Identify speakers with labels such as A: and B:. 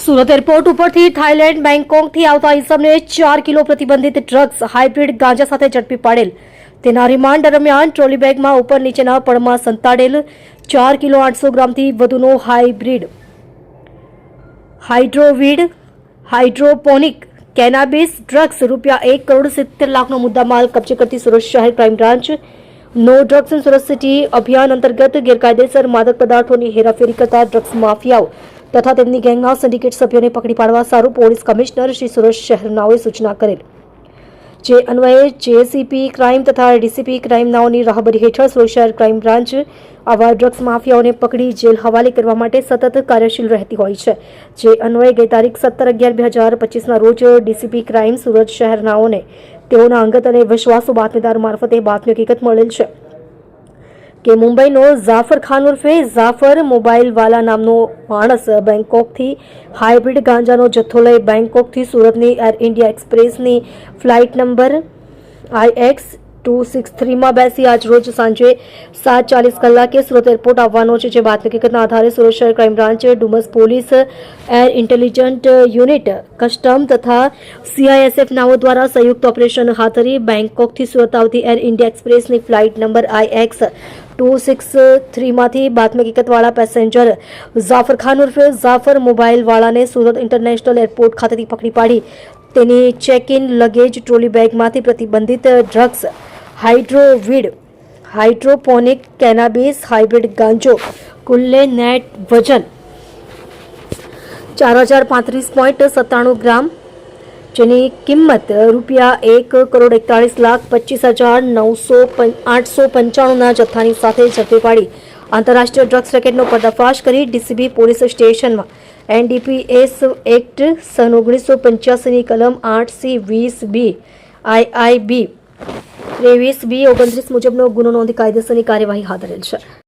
A: Surat airport ઉપરથી Thailand બેંકોકથી આવતા ઇસમને 4 kilo પ્રતિબંધિત ડ્રગ્સ હાઇબ્રિડ ગાંજા સાથે ઝડપી પાડેલ. તેના રિમાન્ડ દરમિયાન ટ્રોલી બેગમાં ઉપર નીચેના પળમાં સંતાડેલ 4 કિલો 800 ગ્રામથી વધુનો હાઇડ્રોપોનિક કેનાબિસ ડ્રગ્સ ₹1,70,00,000નો મુદ્દામાલ કબજે કરતી સુરત શહેર ક્રાઇમ બ્રાન્ચ નો ડ્રગ્સ ઇન સુરત સિટી અભિયાન અંતર્ગત ગેરકાયદેસર માદક પદાર્થોની હેરાફેરી કરતા ડ્રગ્સ માફિયાઓ તથા તેમની ગેંગના સિન્ડિકેટ સભ્યોને પકડી પાડવા સારું પોલીસ કમિશનર શ્રી સુરત શહેરનાઓએ સૂચના કરેલ. જે અન્વયે જેસીપી ક્રાઇમ તથા ડીસીપી ક્રાઇમ નાઓની રાહબરી હેઠળ સુરત શહેર ક્રાઇમ બ્રાન્ચ આવા ડ્રગ્સ માફિયાઓને પકડી જેલ હવાલે કરવા માટે સતત કાર્યશીલ રહેતી હોય છે. જે અન્વયે ગઈ તારીખ 17/11/2025ના રોજ ડીસીપી ક્રાઇમ સુરત શહેરનાઓને તેઓના અંગત અને વિશ્વાસુ બાતમીદાર મારફતે બાતમી હકીકત મળેલ છે કે મુંબઈનો ઝાફર ખાન ઉર્ફે ઝાફર મોબાઈલવાલા નામનો માણસ બેંકોકથી હાઇબ્રિડ ગાંજાનો જથ્થો લઈ બેંકોકથી સુરતની એર ઇન્ડિયા એક્સપ્રેસની ફ્લાઇટ નંબર IX263માં બેસી આજ રોજ સાંજે 7:40 કલાકે સુરત એરપોર્ટ આવવાનો છે. જે બાતમી હકીકતના આધારે સુરત શહેર crime branch, Dumas police, air intelligent unit, custom તથા CISF નાઓ દ્વારા સંયુક્ત ઓપરેશન હાથ ધરી બેંકોકથી સુરત આવતી એર ઇન્ડિયા એક્સપ્રેસની ફ્લાઇટ નંબર IX263માંથી બાતમી હકીકતવાળા પેસેન્જર ઝાફર ખાન ઉર્ફે ઝાફર મોબાઈલવાળાને સુરત ઇન્ટરનેશનલ એરપોર્ટ ખાતેથી પકડી પાડી તેની ચેક ઇન લગેજ ટ્રોલી બેગમાંથી પ્રતિબંધિત ડ્રગ્સ હાઇડ્રોપોનિક કેનાબિસ હાઇબ્રિડ ગાંજો કુલ્લે નેટ વજન 4035.97 ગ્રામ જેની કિંમત ₹1,41,25,895ના જથ્થાની સાથે ઝડપી પાડી આંતરરાષ્ટ્રીય ડ્રગ્સ રેકેટનો પર્દાફાશ કરી ડીસીબી પોલીસ સ્ટેશનમાં NDPS એક્ટ સન 1985ની કલમ 8C20B IIB 23B 29 મુજબનો ગુનો નોંધી કાયદેસરની કાર્યવાહી હાથ ધરેલ છે.